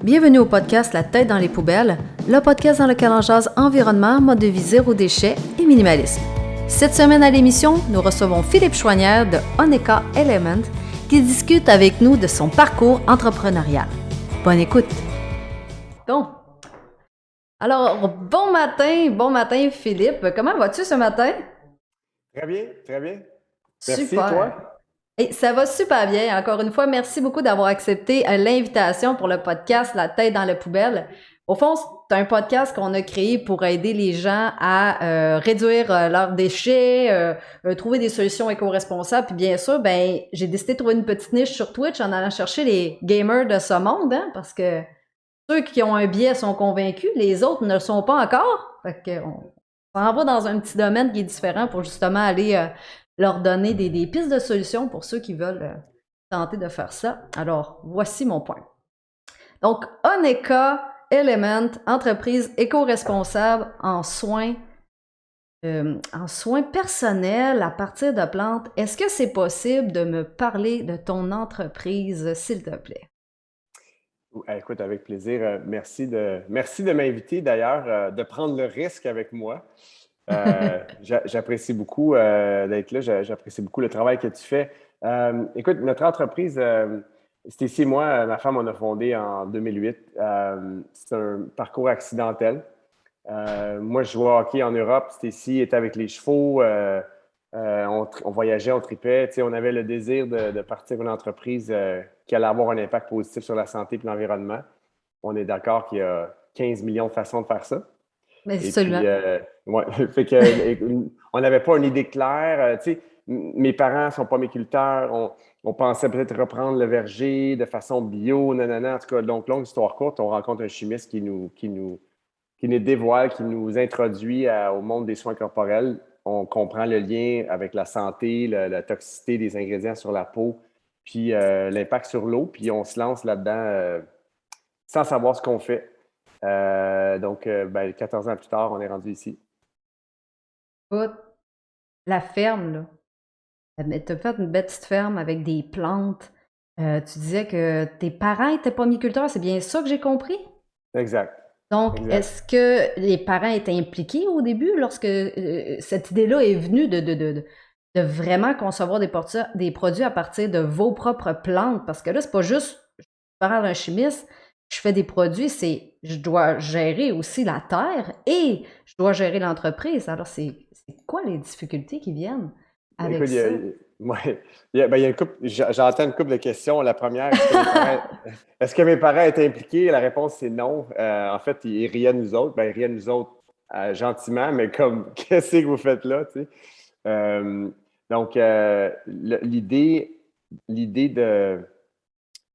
Bienvenue au podcast La tête dans les poubelles, le podcast dans lequel on jase environnement, mode de vie zéro déchet et minimalisme. Cette semaine à l'émission, nous recevons Philippe Chouanière de Oneka Element qui discute avec nous de son parcours entrepreneurial. Bonne écoute! Bon. Alors, bon matin Philippe. Comment vas-tu ce matin? Très bien, très bien. Merci, Super. toi? Et ça va super bien. Encore une fois, merci beaucoup d'avoir accepté l'invitation pour le podcast La tête dans la poubelle. Au fond, c'est un podcast qu'on a créé pour aider les gens à réduire leurs déchets, trouver des solutions éco-responsables. Puis bien sûr, ben j'ai décidé de trouver une petite niche sur Twitch en allant chercher les gamers de ce monde, hein, parce que ceux qui ont un biais sont convaincus, les autres ne le sont pas encore. Fait qu'on s'en va dans un petit domaine qui est différent pour justement aller leur donner des pistes de solutions pour ceux qui veulent tenter de faire ça. Alors, voici mon point. Donc, Oneka Element, entreprise éco-responsable en soins personnels à partir de plantes. Est-ce que c'est possible de me parler de ton entreprise, s'il te plaît? Écoute, avec plaisir. Merci de m'inviter d'ailleurs, de prendre le risque avec moi. J'apprécie beaucoup d'être là. J'apprécie beaucoup le travail que tu fais. Écoute, notre entreprise, Stécie et moi, ma femme, on a fondé en 2008. C'est un parcours accidentel. Moi, je jouais au hockey en Europe. Stécie était avec les chevaux. On voyageait, on tripait. Tu sais, on avait le désir de partir une entreprise qui allait avoir un impact positif sur la santé et l'environnement. On est d'accord qu'il y a 15 millions de façons de faire ça. Mais Et puis, absolument. ouais, fait que, on n'avait pas une idée claire. Tu sais, mes parents ne sont pas méculteurs. On pensait peut-être reprendre le verger de façon bio, nanana. En tout cas, donc, longue histoire courte, on rencontre un chimiste qui nous dévoile, qui nous introduit au monde des soins corporels. On comprend le lien avec la santé, la toxicité des ingrédients sur la peau, puis l'impact sur l'eau. Puis on se lance là-dedans sans savoir ce qu'on fait. Donc, 14 ans plus tard, on est rendu ici. Écoute, la ferme, là. Mais t'as fait une belle petite ferme avec des plantes. Tu disais que tes parents étaient pomiculteurs, c'est bien ça que j'ai compris? Exact. Donc, Exact. est-ce que les parents étaient impliqués au début lorsque cette idée-là est venue de vraiment concevoir des produits à partir de vos propres plantes? Parce que là, c'est pas juste, je parle d'un chimiste, je fais des produits, c'est je dois gérer aussi la terre et je dois gérer l'entreprise. Alors, c'est quoi les difficultés qui viennent avec Écoute, ça? ouais, il y a une j'entends une couple de questions. La première, est-ce que mes parents étaient impliqués? La réponse, c'est non. En fait, ils riaient de nous autres. Ben, ils riaient de nous autres gentiment, mais comme, qu'est-ce que vous faites là, tu sais? Euh, donc, l'idée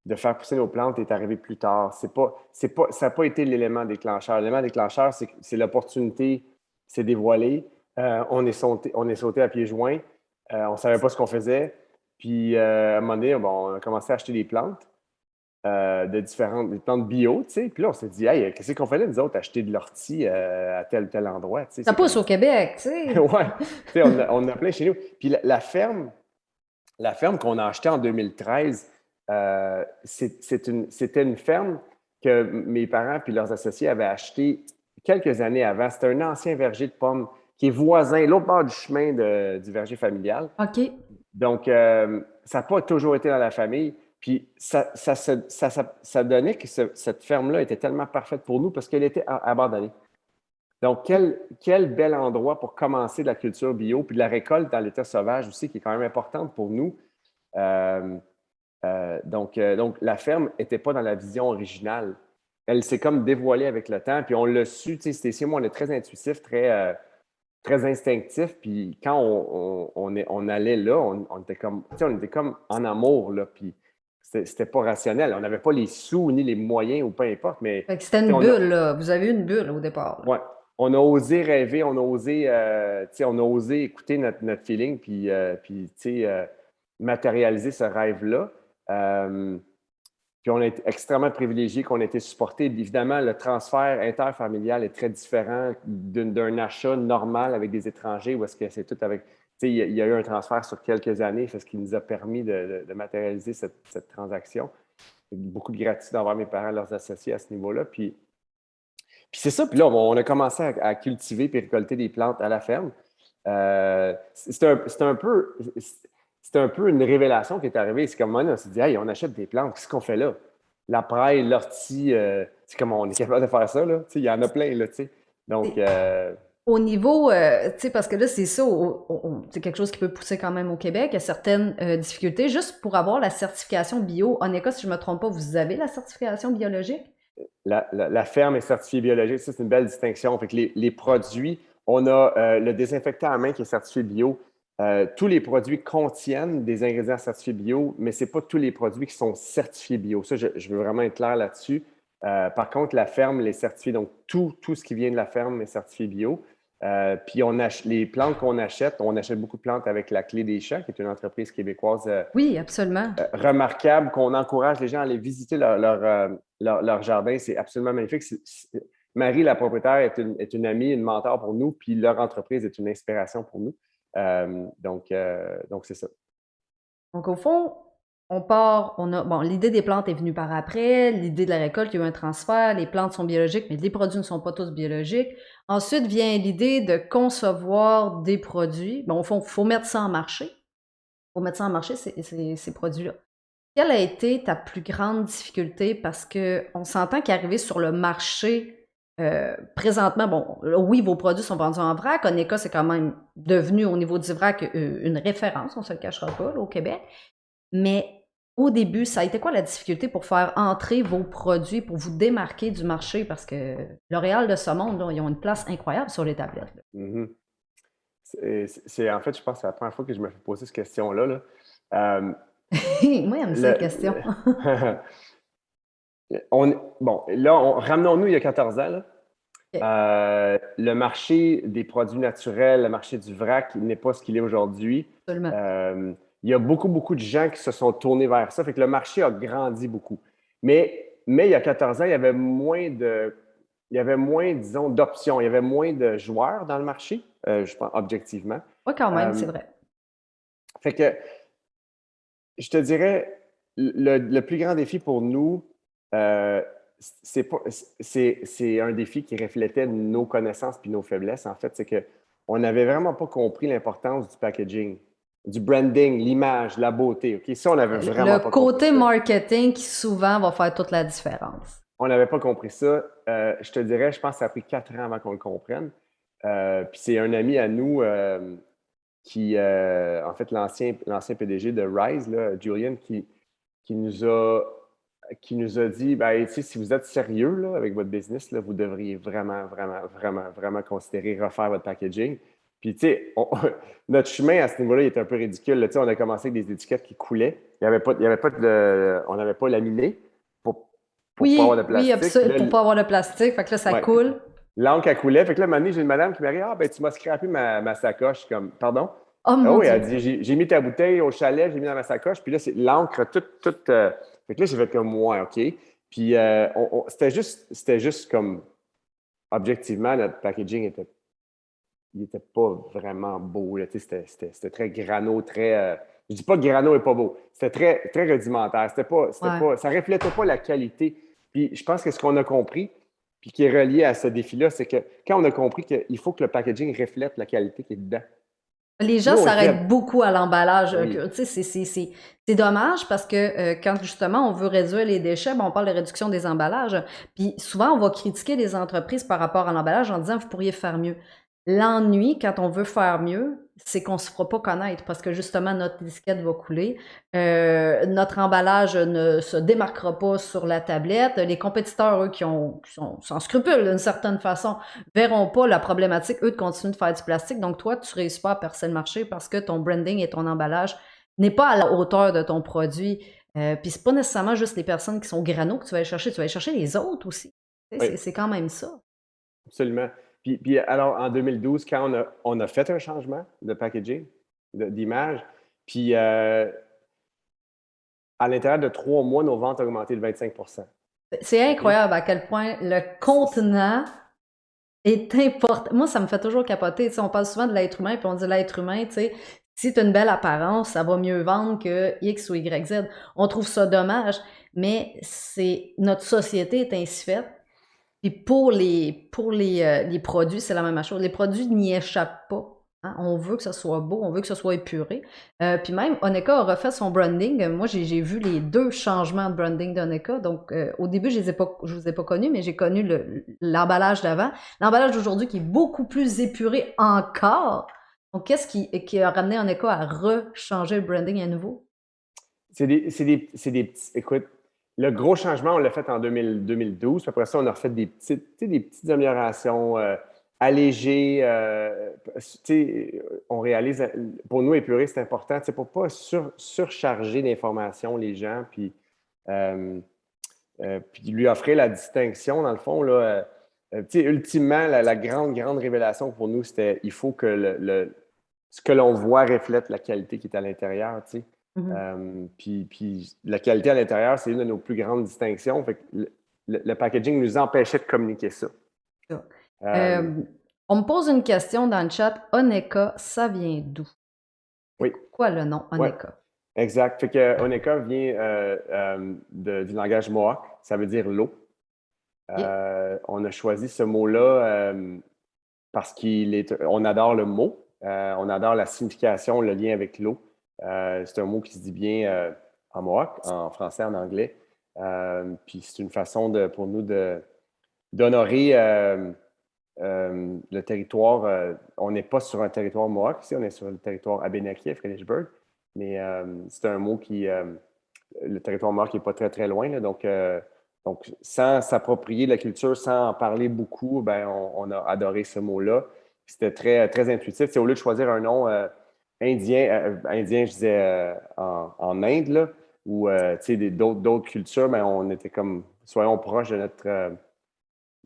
de faire pousser nos plantes est arrivée plus tard. Ça n'a pas été l'élément déclencheur. L'élément déclencheur, c'est l'opportunité s'est dévoilée. On est sauté à pieds joints. On ne savait pas ce qu'on faisait. Puis, à un moment donné, bon, on a commencé à acheter des plantes, des plantes bio, tu sais. Puis là, on s'est dit, hey, qu'est-ce qu'on fait là, nous autres, acheter de l'ortie à tel ou tel endroit, tu sais. Ça C'est pousse comme. au Québec, tu sais. Ouais, tu sais, on a plein chez nous. Puis la ferme qu'on a achetée en 2013, c'était une ferme que mes parents puis leurs associés avaient achetée quelques années avant. C'était un ancien verger de pommes qui est voisin, l'autre bord du chemin du verger familial. OK. Donc, ça n'a pas toujours été dans la famille. Puis, ça donnait que cette ferme-là était tellement parfaite pour nous parce qu'elle était abandonnée. Donc, quel bel endroit pour commencer de la culture bio, puis de la récolte dans l'état sauvage aussi, qui est quand même importante pour nous. Euh, donc, la ferme n'était pas dans la vision originale. Elle s'est comme dévoilée avec le temps, puis on l'a su, tu sais, Stécie et moi, on est très intuitifs, très instinctifs, puis quand on allait là, on était comme, tu sais, on était comme en amour, là, puis c'était pas rationnel. On n'avait pas les sous ni les moyens ou peu importe, mais Fait que c'était tu sais, une bulle, là. Vous avez eu une bulle au départ, là. ouais, on a osé rêver, tu sais, on a osé écouter notre feeling, puis tu sais, matérialiser ce rêve-là. Euh, Puis on est extrêmement privilégié qu'on ait été supporté. Évidemment, le transfert interfamilial est très différent d'un achat normal avec des étrangers où est-ce que c'est tout avec. Tu sais, il y a eu un transfert sur quelques années, c'est ce qui nous a permis de matérialiser cette transaction. beaucoup de gratitude envers mes parents, leurs associés à ce niveau-là. Puis c'est ça. Puis là, on a commencé à cultiver et récolter des plantes à la ferme. C'est un peu une révélation qui est arrivée. C'est comme, on s'est dit, hey, on achète des plantes, qu'est-ce qu'on fait là? La praille, l'ortie, c'est comme on est capable de faire ça, là. Il y en a plein, là, tu sais. Donc, Au niveau, tu sais, parce que là, c'est ça, c'est quelque chose qui peut pousser quand même au Québec. Il y a certaines difficultés. Juste pour avoir la certification bio, en Écosse, si je ne me trompe pas, vous avez la certification biologique? la ferme est certifiée biologique. Ça, c'est une belle distinction. Fait que les produits, on a le désinfectant à main qui est certifié bio. Tous les produits contiennent des ingrédients certifiés bio, mais ce n'est pas tous les produits qui sont certifiés bio. Ça, je veux vraiment être clair là-dessus. Par contre, la ferme les certifie. Donc, tout ce qui vient de la ferme est certifié bio. Puis, les plantes qu'on achète, on achète beaucoup de plantes avec la Clé des Champs, qui est une entreprise québécoise Oui, absolument. remarquable, qu'on encourage les gens à aller visiter leur jardin. C'est absolument magnifique. Marie, la propriétaire, est une amie, une mentor pour nous, puis leur entreprise est une inspiration pour nous. Donc, c'est ça. Donc, au fond, bon, l'idée des plantes est venue par après, l'idée de la récolte, il y a eu un transfert, les plantes sont biologiques, mais les produits ne sont pas tous biologiques. Ensuite vient l'idée de concevoir des produits. Bon, au fond, il faut mettre ça en marché. Il faut mettre ça en marché, ces produits-là. Quelle a été ta plus grande difficulté? Parce qu'on s'entend qu'arriver sur le marché, présentement, bon, oui, vos produits sont vendus en vrac. Oneka, c'est quand même devenu, au niveau du vrac, une référence, on ne se le cachera pas, là, au Québec. Mais au début, ça a été quoi la difficulté pour faire entrer vos produits, pour vous démarquer du marché? Parce que L'Oréal de ce monde, là, ils ont une place incroyable sur les tablettes. Mm-hmm. En fait, je pense que c'est la première fois que je me fais poser cette question-là. Là. Moi, j'aime ça, la question. Bon, là, ramenons-nous il y a 14 ans. Là. Okay. Le marché des produits naturels, le marché du vrac n'est pas ce qu'il est aujourd'hui. Absolument. Il y a beaucoup de gens qui se sont tournés vers ça. Fait que le marché a grandi beaucoup. Mais il y a 14 ans, il y avait moins, disons, d'options. Il y avait moins de joueurs dans le marché, je pense, objectivement. Oui, quand même, c'est vrai. Fait que, je te dirais, le plus grand défi pour nous, c'est un défi qui reflétait nos connaissances puis nos faiblesses. En fait, c'est qu'on n'avait vraiment pas compris l'importance du packaging, du branding, l'image, la beauté. Okay? Ça, on n'avait vraiment pas compris. Le côté marketing qui souvent va faire toute la différence. On n'avait pas compris ça. Je te dirais, je pense que ça a pris 4 ans avant qu'on le comprenne. Puis c'est un ami à nous qui, en fait, l'ancien PDG de Rise, là, Julian, qui nous a dit, ben, si vous êtes sérieux là, avec votre business, là, vous devriez vraiment considérer refaire votre packaging. Puis, tu sais, notre chemin à ce niveau-là, il était un peu ridicule. On a commencé avec des étiquettes qui coulaient. On n'avait pas laminé pour pas avoir de plastique. Oui, absolument, pour pas avoir de plastique. Fait que là, ça coule. L'encre, elle coulait. Fait que là, un moment donné, j'ai une madame qui m'a dit, ben, tu m'as scrappé ma sacoche. Comme, pardon? Oh mon Dieu. Elle dit, j'ai mis ta bouteille au chalet, j'ai mis dans ma sacoche. Puis là, c'est l'encre toute. Fait que là, j'ai fait comme moi, OK. Puis c'était juste comme, objectivement, notre packaging était pas vraiment beau. Là, c'était très grano, très... je dis pas que grano est pas beau. C'était très, très rudimentaire. Ça reflétait pas la qualité. Puis je pense que ce qu'on a compris, puis qui est relié à ce défi-là, c'est que quand on a compris qu'il faut que le packaging reflète la qualité qui est dedans. Les gens s'arrêtent beaucoup à l'emballage. Oui. C'est dommage parce que quand justement on veut réduire les déchets, on parle de réduction des emballages. Puis souvent, on va critiquer les entreprises par rapport à l'emballage en disant « vous pourriez faire mieux ». L'ennui, quand on veut faire mieux, c'est qu'on ne se fera pas connaître parce que justement, notre étiquette va couler. Notre emballage ne se démarquera pas sur la tablette. Les compétiteurs, eux, qui sont sans scrupule d'une certaine façon, verront pas la problématique, eux, de continuer de faire du plastique. Donc, toi, tu ne réussis pas à percer le marché parce que ton branding et ton emballage n'est pas à la hauteur de ton produit. Puis, c'est pas nécessairement juste les personnes qui sont grano que tu vas aller chercher. Tu vas aller chercher les autres aussi. Oui. C'est quand même ça. Absolument. Puis alors, en 2012, quand on a fait un changement de packaging, d'image, puis à l'intérieur de 3 mois, nos ventes ont augmenté de 25 %. C'est incroyable à quel point le contenant est important. Moi, ça me fait toujours capoter. On parle souvent de l'être humain, puis on dit l'être humain, si tu as une belle apparence, ça va mieux vendre que X ou Y, Z. On trouve ça dommage. mais c'est notre société est ainsi faite. Puis pour les produits, c'est la même chose. Les produits n'y échappent pas. Hein. On veut que ça soit beau, on veut que ça soit épuré. Puis même, Honeka a refait son branding. Moi, j'ai vu les deux changements de branding d'Honeka. Donc, au début, je vous ai pas connus, mais j'ai connu l'emballage d'avant. L'emballage d'aujourd'hui qui est beaucoup plus épuré encore. Donc, qu'est-ce qui a ramené Honeka à rechanger le branding à nouveau? C'est des petits. Écoute, le gros changement, on l'a fait en 2012. Puis après ça, on a refait des petites améliorations allégées. On réalise, pour nous, épurer, c'est important, pour ne pas surcharger d'informations les gens, puis lui offrir la distinction, dans le fond. Là, ultimement, la grande, grande révélation pour nous, c'était il faut que ce que l'on voit reflète la qualité qui est à l'intérieur. Puis la qualité à l'intérieur, c'est une de nos plus grandes distinctions. Fait que le packaging nous empêchait de communiquer ça. On me pose une question dans le chat. Honeka, ça vient d'où? Oui. Quoi le nom Honeka? Ouais, exact. Fait que Honeka vient du langage Mohawk. Ça veut dire l'eau. On a choisi ce mot-là parce on adore le mot. On adore la signification, le lien avec l'eau. C'est un mot qui se dit bien en Mohawk, en français, en anglais. Puis c'est une façon pour nous d'honorer le territoire. On n'est pas sur un territoire Mohawk ici, on est sur le territoire Abénaquis à Fredericksburg. Mais c'est un mot le territoire Mohawk n'est pas très, très loin. Là, donc, sans s'approprier de la culture, sans en parler beaucoup, ben, on a adoré ce mot-là. C'était très, très intuitif. Au lieu de choisir un nom indien, je disais en Inde, là, ou d'autres cultures, mais on était comme, soyons proches de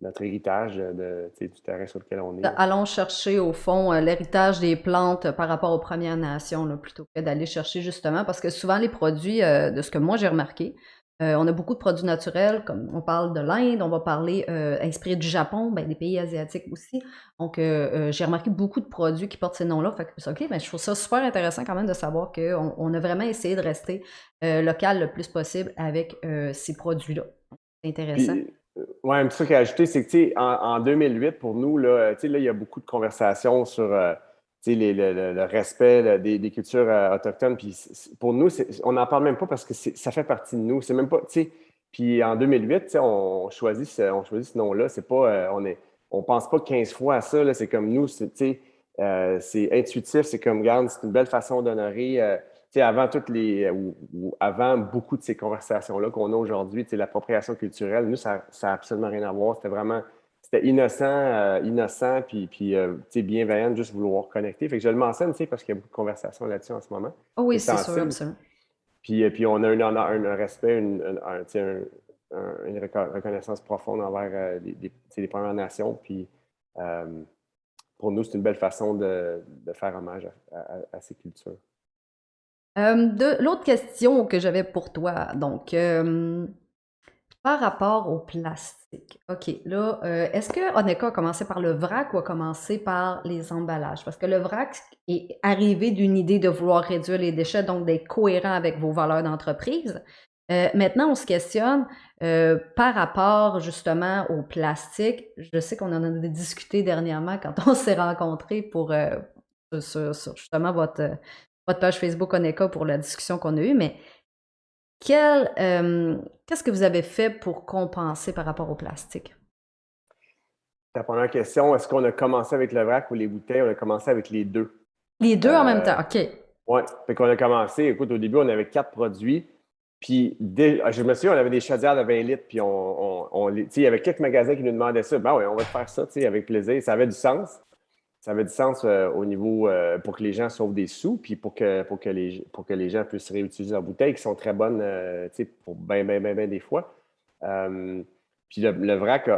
notre héritage du terrain sur lequel on est. Allons chercher, au fond, l'héritage des plantes par rapport aux Premières Nations, là, plutôt que d'aller chercher justement, parce que souvent les produits, de ce que moi j'ai remarqué, on a beaucoup de produits naturels, comme on parle de l'Inde, on va parler inspiré du Japon, ben, des pays asiatiques aussi. Donc, j'ai remarqué beaucoup de produits qui portent ces noms-là. Fait que, OK, ben, je trouve ça super intéressant quand même de savoir qu'on a vraiment essayé de rester local le plus possible avec ces produits-là. C'est intéressant. Oui, un petit truc à ajouter, c'est que en 2008, pour nous, là, il y a beaucoup de conversations sur le respect des cultures autochtones. Puis pour nous, on n'en parle même pas parce que ça fait partie de nous. C'est même pas, puis en 2008, on choisit ce nom-là. C'est pas, on pense pas 15 fois à ça. C'est comme nous, c'est intuitif. C'est comme, regarde, c'est une belle façon d'honorer. Avant avant beaucoup de ces conversations-là qu'on a aujourd'hui, l'appropriation culturelle, nous, ça n'a absolument rien à voir. C'était innocent, puis bienveillant de juste vouloir connecter. Fait que je le mentionne, parce qu'il y a beaucoup de conversations là-dessus en ce moment. Oh oui, c'est sûr, absolument. Puis on a un respect, une reconnaissance profonde envers les Premières Nations. Puis pour nous, c'est une belle façon de faire hommage à ces cultures. L'autre question que j'avais pour toi, donc, par rapport au plastique. OK, là, est-ce que Honeka a commencé par le vrac ou a commencé par les emballages? Parce que le vrac est arrivé d'une idée de vouloir réduire les déchets, donc d'être cohérent avec vos valeurs d'entreprise. Maintenant, on se questionne par rapport justement au plastique. Je sais qu'on en a discuté dernièrement quand on s'est rencontrés sur justement votre page Facebook Honeka pour la discussion qu'on a eue, mais qu'est-ce que vous avez fait pour compenser par rapport au plastique? Ta première question, est-ce qu'on a commencé avec le vrac ou les bouteilles? On a commencé avec les deux. Les deux en même temps, OK. Oui, fait qu'on a commencé, écoute, au début, on avait 4 produits. Puis, je me souviens, on avait des chaudières de 20 litres, puis il y avait quelques magasins qui nous demandaient ça. Ben oui, on va te faire ça, avec plaisir. Ça avait du sens. Ça avait du sens au niveau pour que les gens sauvent des sous, puis pour que les gens puissent réutiliser leurs bouteilles, qui sont très bonnes pour bien des fois. Puis le vrac,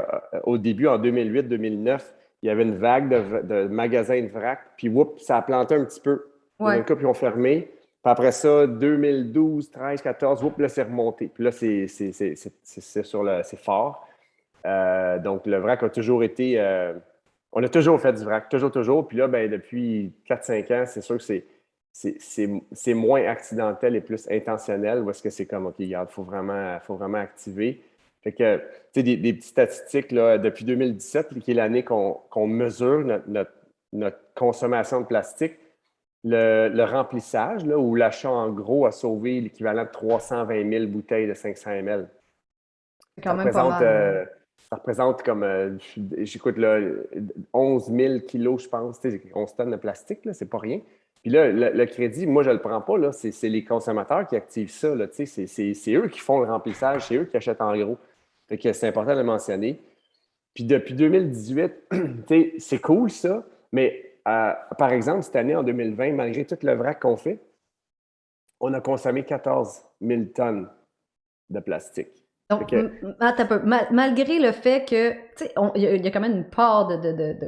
au début, en 2008-2009, il y avait une vague de magasins de vrac, puis ça a planté un petit peu. Ouais. D'un coup, puis ils ont fermé. Puis après ça, 2012, 13, 14, là, c'est remonté. Puis là, c'est fort. Donc, le vrac a toujours été... on a toujours fait du vrac, toujours. Puis là, ben, depuis 4-5 ans, c'est sûr que c'est moins accidentel et plus intentionnel, ou est-ce que c'est comme, OK, regarde, faut vraiment activer. Fait que, tu sais, des petites statistiques, là, depuis 2017, qui est l'année qu'on mesure notre consommation de plastique, le remplissage, là, ou l'achat en gros a sauvé l'équivalent de 320 000 bouteilles de 500 ml. C'est Ça quand même pas représente, mal. ça représente comme, j'écoute là, 11 000 kilos, je pense, 11 tonnes de plastique, là, c'est pas rien. Puis là, le crédit, moi, je le prends pas, là, c'est les consommateurs qui activent ça, là, c'est eux qui font le remplissage, c'est eux qui achètent en gros. Fait que c'est important de le mentionner. Puis depuis 2018, c'est cool ça, mais par exemple, cette année, en 2020, malgré tout le vrac qu'on fait, on a consommé 14 000 tonnes de plastique. Donc, attends un peu. Malgré le fait que, tu sais, il y a quand même une part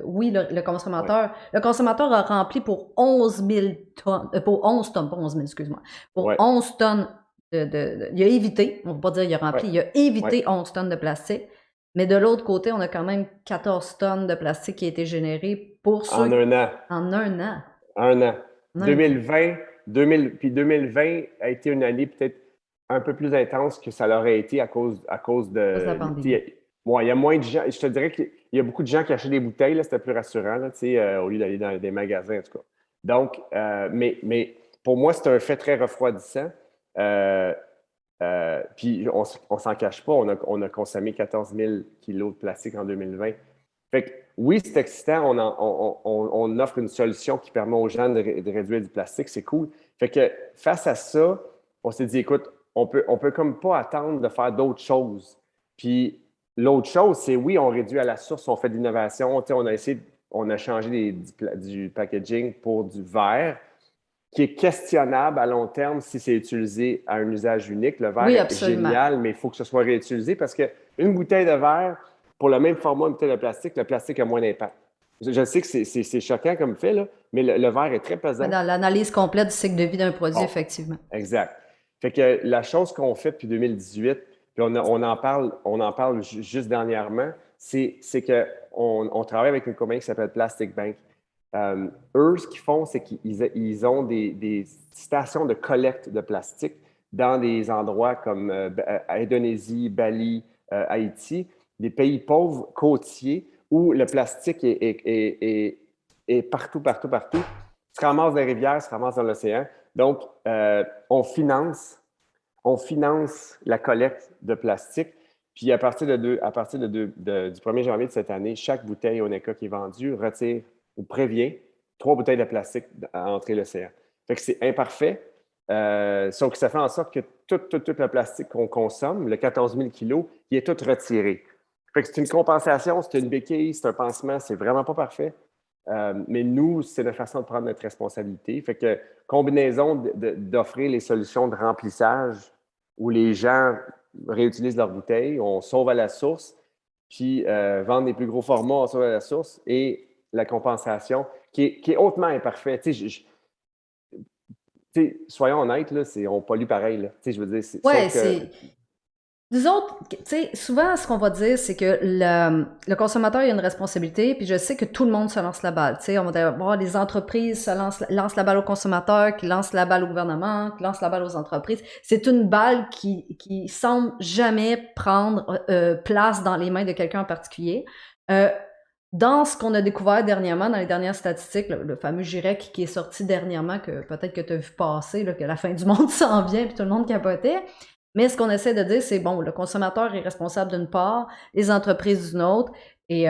oui, le consommateur. Ouais. Le consommateur a rempli pour 11 000 tonnes, pour 11 tonnes, pas 11 000, excuse-moi. Pour Ouais. 11 tonnes il a évité, on ne va pas dire il a rempli, Ouais. il a évité Ouais. 11 tonnes de plastique. Mais de l'autre côté, on a quand même 14 tonnes de plastique qui a été généré pour ceux. En un an. En un an. Un an. En un an. 2020 a été une année peut-être un peu plus intense que ça l'aurait été à cause cause de la de. pandémie. Bon, il y a moins de gens. Je te dirais qu'il y a beaucoup de gens qui achètent des bouteilles, là, c'était plus rassurant, là, au lieu d'aller dans des magasins, en tout cas. Donc, mais pour moi, c'est un fait très refroidissant. Puis, on s'en cache pas, on a consommé 14 000 kilos de plastique en 2020. Fait que, oui, c'est excitant, on offre une solution qui permet aux gens de réduire du plastique, c'est cool. Fait que face à ça, on s'est dit, écoute, on peut comme pas attendre de faire d'autres choses. Puis l'autre chose, c'est oui, on réduit à la source, on fait de l'innovation, on a changé du packaging pour du verre, qui est questionnable à long terme si c'est utilisé à un usage unique. Le verre Oui, est absolument. génial, mais il faut que ce soit réutilisé parce qu'une bouteille de verre, pour le même format une bouteille de plastique, le plastique a moins d'impact. Je sais que c'est choquant comme fait, là, mais le verre est très pesant. Dans l'analyse complète du cycle de vie d'un produit, Bon, effectivement. exact. Fait que la chose qu'on fait depuis 2018, puis on en parle juste dernièrement, c'est qu'on travaille avec une compagnie qui s'appelle Plastic Bank. Eux, ce qu'ils font, c'est qu'ils ont des stations de collecte de plastique dans des endroits comme Indonésie, Bali, Haïti, des pays pauvres, côtiers, où le plastique est partout, partout, partout. Se ramasse dans les rivières, se ramasse dans l'océan. Donc, on finance la collecte de plastique. Puis à partir du 1er janvier de cette année, chaque bouteille Oneka qui est vendue retire ou prévient 3 bouteilles de plastique à entrer l'océan. Fait que c'est imparfait, sauf que ça fait en sorte que tout le plastique qu'on consomme, le 14 000 kilos, il est tout retiré. Fait que c'est une compensation, c'est une béquille, c'est un pansement, c'est vraiment pas parfait. Mais nous, c'est notre façon de prendre notre responsabilité. Fait que combinaison d'offrir les solutions de remplissage où les gens réutilisent leurs bouteilles, on sauve à la source, puis vendre des plus gros formats, on sauve à la source, et la compensation qui est hautement imparfait. Soyons honnêtes, là, on pollue pareil. Là. Je veux dire, Ouais, sauf que. Nous autres, tu sais, souvent, ce qu'on va dire, c'est que le consommateur a une responsabilité, puis je sais que tout le monde se lance la balle. Tu sais, on va avoir des entreprises qui lancent la balle au consommateur, qui lancent la balle au gouvernement, qui lancent la balle aux entreprises. C'est une balle qui semble jamais prendre place dans les mains de quelqu'un en particulier. Dans ce qu'on a découvert dernièrement, dans les dernières statistiques, le fameux GIREC qui est sorti dernièrement, que peut-être que tu as vu passer, là, que la fin du monde s'en vient, puis tout le monde capotait. Mais ce qu'on essaie de dire, c'est bon, le consommateur est responsable d'une part, les entreprises d'une autre, et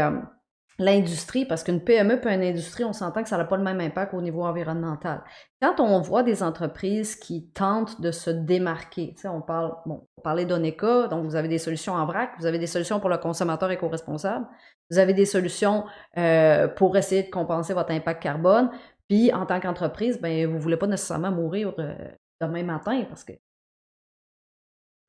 l'industrie, parce qu'une PME puis une industrie, on s'entend que ça n'a pas le même impact au niveau environnemental. Quand on voit des entreprises qui tentent de se démarquer, tu sais, on parlait d'Oneka, donc vous avez des solutions en vrac, vous avez des solutions pour le consommateur éco-responsable, vous avez des solutions pour essayer de compenser votre impact carbone, puis en tant qu'entreprise, ben vous ne voulez pas nécessairement mourir demain matin, parce que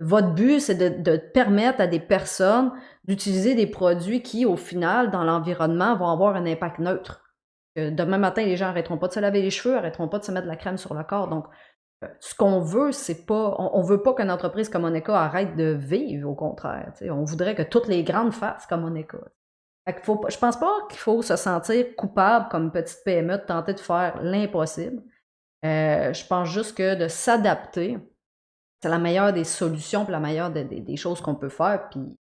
votre but, c'est de permettre à des personnes d'utiliser des produits qui, au final, dans l'environnement, vont avoir un impact neutre. Demain matin, les gens n'arrêteront pas de se laver les cheveux, n'arrêteront pas de se mettre de la crème sur le corps. Donc, ce qu'on veut, c'est pas. On veut pas qu'une entreprise comme Oneka arrête de vivre, au contraire. On voudrait que toutes les grandes fassent comme Oneka. Je pense pas qu'il faut se sentir coupable comme petite PME de tenter de faire l'impossible. Je pense juste que de s'adapter, c'est la meilleure des solutions, puis la meilleure des choses qu'on peut faire. Puis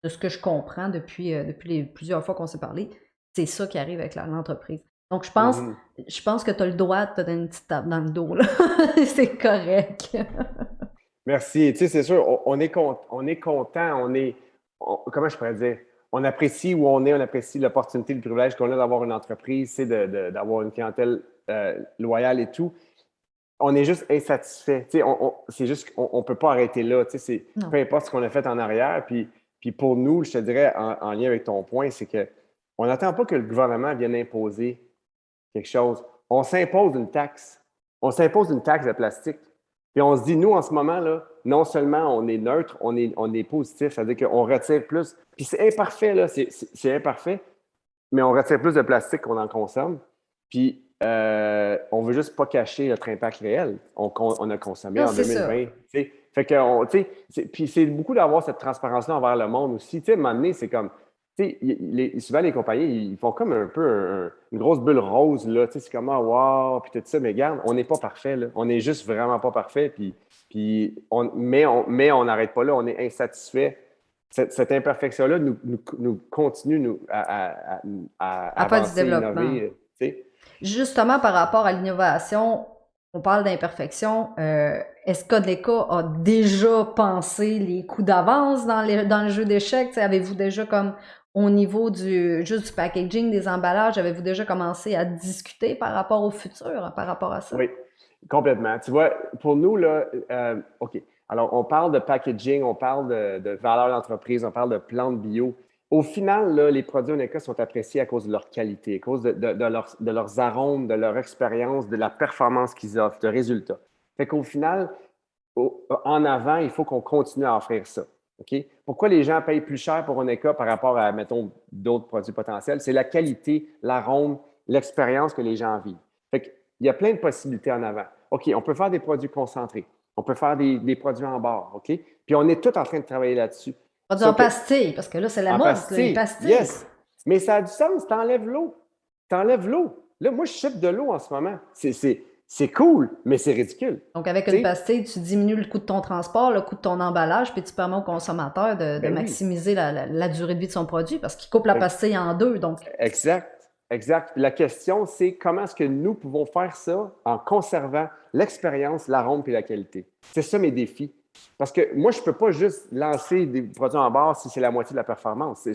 de ce que je comprends depuis les plusieurs fois qu'on s'est parlé, c'est ça qui arrive avec l'entreprise. Donc, Mhm. je pense que tu as le droit de te donner une petite tape dans le dos, là. C'est correct. Merci. Tu sais, c'est sûr, on est content, comment je pourrais dire? On apprécie où on est, on apprécie l'opportunité, le privilège qu'on a d'avoir une entreprise, c'est d'avoir une clientèle loyale et tout. On est juste insatisfait. Tu sais, c'est juste qu'on ne peut pas arrêter là. Tu sais, Non. peu importe ce qu'on a fait en arrière. Puis pour nous, je te dirais, en lien avec ton point, c'est que on n'attend pas que le gouvernement vienne imposer quelque chose. On s'impose une taxe. On s'impose une taxe de plastique. Puis on se dit, nous, en ce moment, là, non seulement on est neutre, on est positif, c'est-à-dire qu'on retire plus. Puis c'est imparfait, là, c'est imparfait, mais on retire plus de plastique qu'on en consomme. Puis on veut juste pas cacher notre impact réel. On a consommé Non, en c'est 2020. ça. Tu sais. Fait que, puis c'est beaucoup d'avoir cette transparence-là envers le monde aussi. Tu sais, à un moment donné, c'est comme, tu sais, souvent les compagnies, ils font comme un peu une grosse bulle rose, là. Tu sais, c'est comme, ah, wow, puis tout ça. Mais regarde, on n'est pas parfait, là. On n'est juste vraiment pas parfait. Mais on n'arrête pas là. On est insatisfait. Cette imperfection-là nous continue à À faire du avancer, développement. innover. Tu sais. Justement, par rapport à l'innovation, on parle d'imperfection. Est-ce qu'Odeka a déjà pensé les coups d'avance dans le jeu d'échecs? T'sais, avez-vous déjà comme au niveau juste du packaging, des emballages, avez-vous déjà commencé à discuter par rapport au futur, par rapport à ça? Oui, complètement. Tu vois, pour nous, là, OK. Alors, on parle de packaging, on parle de valeur d'entreprise, on parle de plantes bio. Au final, là, les produits Oneka sont appréciés à cause de leur qualité, à cause de leurs arômes, de leur expérience, de la performance qu'ils offrent, de résultats. Fait qu'au final, en avant, il faut qu'on continue à offrir ça. OK? Pourquoi les gens payent plus cher pour Oneka par rapport à, mettons, d'autres produits potentiels? C'est la qualité, l'arôme, l'expérience que les gens vivent. Fait qu'il y a plein de possibilités en avant. OK, on peut faire des produits concentrés. On peut faire des produits en barre. OK? Puis on est tous en train de travailler là-dessus. Produit en Sauf que pastille, parce que là, c'est la en mode, là, les pastille, pastilles. yes. Mais ça a du sens, t'enlèves l'eau. T'enlèves l'eau. Là, moi, je ship de l'eau en ce moment. C'est cool, mais c'est ridicule. Donc, avec Tu une sais? pastille, tu diminues le coût de ton transport, le coût de ton emballage, puis tu permets au consommateur de Ben oui. maximiser la durée de vie de son produit parce qu'il coupe la pastille en deux. Donc, Exact, exact. La question, c'est comment est-ce que nous pouvons faire ça en conservant l'expérience, l'arôme et la qualité. C'est ça mes défis. Parce que moi, je ne peux pas juste lancer des produits en barre si c'est la moitié de la performance.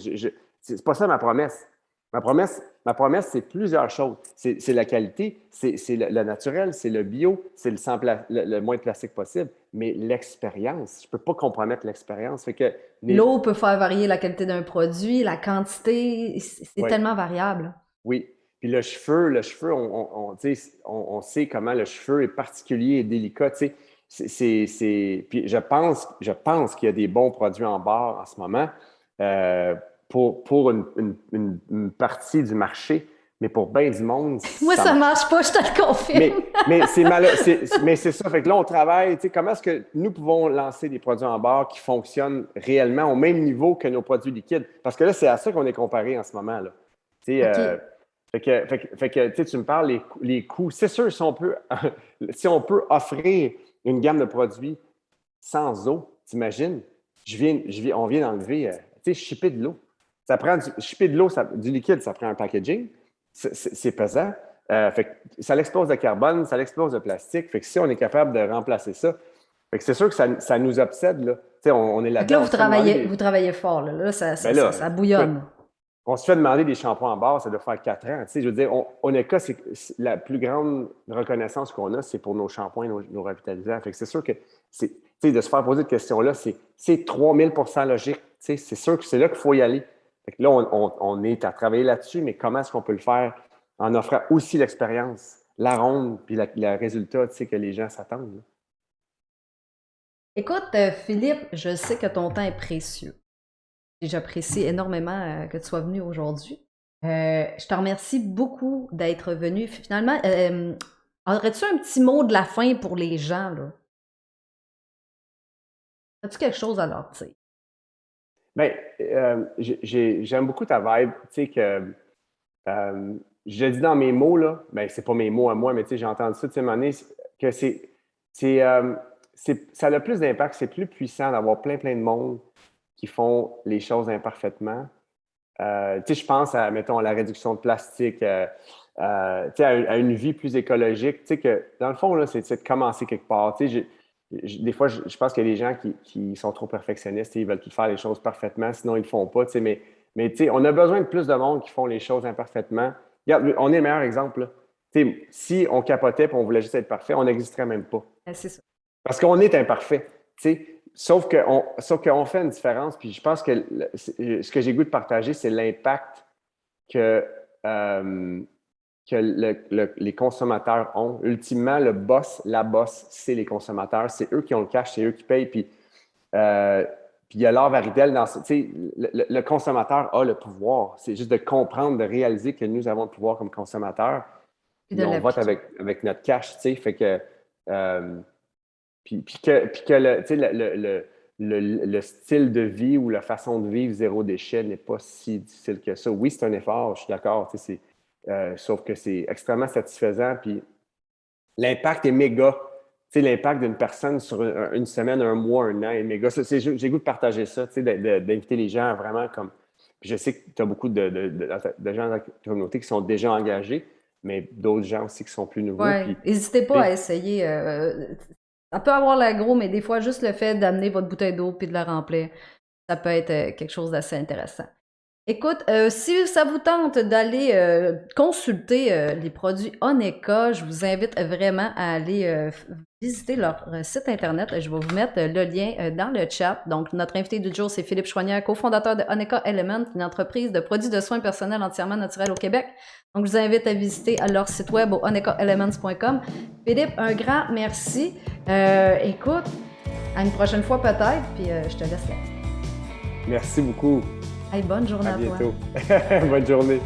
C'est pas ça ma promesse. Ma promesse, c'est plusieurs choses. C'est la qualité, c'est le naturel, c'est le bio, c'est le moins de plastique possible. Mais l'expérience, je ne peux pas compromettre l'expérience. Fait que l'eau peut faire varier la qualité d'un produit, la quantité, c'est oui. tellement variable. Oui. Puis le cheveu tu sais, on sait comment le cheveu est particulier et délicat. Tu sais. Puis je pense qu'il y a des bons produits en barre en ce moment euh, pour une partie du marché, mais pour bien du monde, Moi, ça ça marche. marche pas, je te le confirme. Mais c'est ça. Fait que là, on travaille. Tu sais, comment est-ce que nous pouvons lancer des produits en barre qui fonctionnent réellement au même niveau que nos produits liquides? Parce que là, c'est à ça qu'on est comparé en ce moment, là. Tu sais, OK. tu sais, tu me parles les coûts. C'est sûr, si on peut offrir une gamme de produits sans eau, t'imagines? On vient d'enlever, tu sais, shipper de l'eau. Shipper de l'eau, du liquide, ça prend un packaging. C'est pesant. Fait que ça l'explose de carbone, ça l'explose de plastique. Fait que si on est capable de remplacer ça, fait que c'est sûr que ça nous obsède, là. Tu sais, on est Fait que là, là-dedans, on se fait demander vous travaillez fort, là. Là, ben là, ça écoute, bouillonne. on se fait demander des shampoings en barre, ça doit faire 4 ans. Tu sais, je veux dire, Oneka, la plus grande reconnaissance qu'on a, c'est pour nos shampoings, nos revitalisants. Fait que c'est sûr que tu sais, de se faire poser cette question-là, c'est 3000% logique. Tu sais, c'est sûr que c'est là qu'il faut y aller. Fait que là, on est à travailler là-dessus, mais comment est-ce qu'on peut le faire en offrant aussi l'expérience, l'arôme, puis le résultat, tu sais, que les gens s'attendent, là. Écoute, Philippe, je sais que ton temps est précieux. Et j'apprécie énormément que tu sois venu aujourd'hui. Je te remercie beaucoup d'être venu. Finalement, aurais-tu un petit mot de la fin pour les gens, là? As-tu quelque chose à leur dire? Bien, j'aime beaucoup ta vibe, tu sais, que je le dis dans mes mots, là, ben, c'est pas mes mots à moi, mais tu sais, j'ai entendu ça, tu sais, à un moment donné, que ça a plus d'impact, c'est plus puissant d'avoir plein de monde qui font les choses imparfaitement. Tu sais, je pense à, mettons, à la réduction de plastique, tu sais, à une vie plus écologique. Tu sais, que dans le fond, là, c'est de commencer quelque part. Tu sais, des fois, je pense qu'il y a des gens qui sont trop perfectionnistes, ils veulent tout faire les choses parfaitement, sinon ils ne le font pas. Tu sais, mais tu sais, on a besoin de plus de monde qui font les choses imparfaitement. Regarde, on est le meilleur exemple, là. Tu sais, si on capotait et on voulait juste être parfait, on n'existerait même pas. C'est ça. Parce qu'on est imparfait. Tu sais. Sauf qu'on fait une différence, puis je pense que ce que j'ai goût de partager, c'est l'impact que les consommateurs ont. Ultimement, la boss, c'est les consommateurs. C'est eux qui ont le cash, c'est eux qui payent. Puis il y a l'art Varidel dans le consommateur a le pouvoir. C'est juste de comprendre, de réaliser que nous avons le pouvoir comme consommateurs. Puis on vote avec notre cash, tu sais. Fait que puis que le style de vie ou la façon de vivre zéro déchet n'est pas si difficile que ça. Oui, c'est un effort, je suis d'accord, sauf que c'est extrêmement satisfaisant. Puis l'impact est méga. Tu sais, l'impact d'une personne sur une semaine, un mois, un an est méga. J'ai le goût de partager ça, tu sais, d'inviter les gens à vraiment comme. Puis je sais que tu as beaucoup de gens dans la communauté qui sont déjà engagés, mais d'autres gens aussi qui sont plus nouveaux. Oui, n'hésitez pas à essayer. Ça peut avoir l'air gros, mais des fois, juste le fait d'amener votre bouteille d'eau puis de la remplir, ça peut être quelque chose d'assez intéressant. Écoute, si ça vous tente d'aller consulter les produits Oneka, je vous invite vraiment à aller visiter leur site internet. Je vais vous mettre le lien dans le chat. Donc, notre invité du jour, c'est Philippe Chouanière, cofondateur de Oneka Element, une entreprise de produits de soins personnels entièrement naturels au Québec. Donc, je vous invite à visiter leur site web au onekaelements.com. Philippe, un grand merci. Écoute, à une prochaine fois peut-être, puis je te laisse là. Merci beaucoup. Hey, bonne journée à toi. À bientôt. Bonne journée.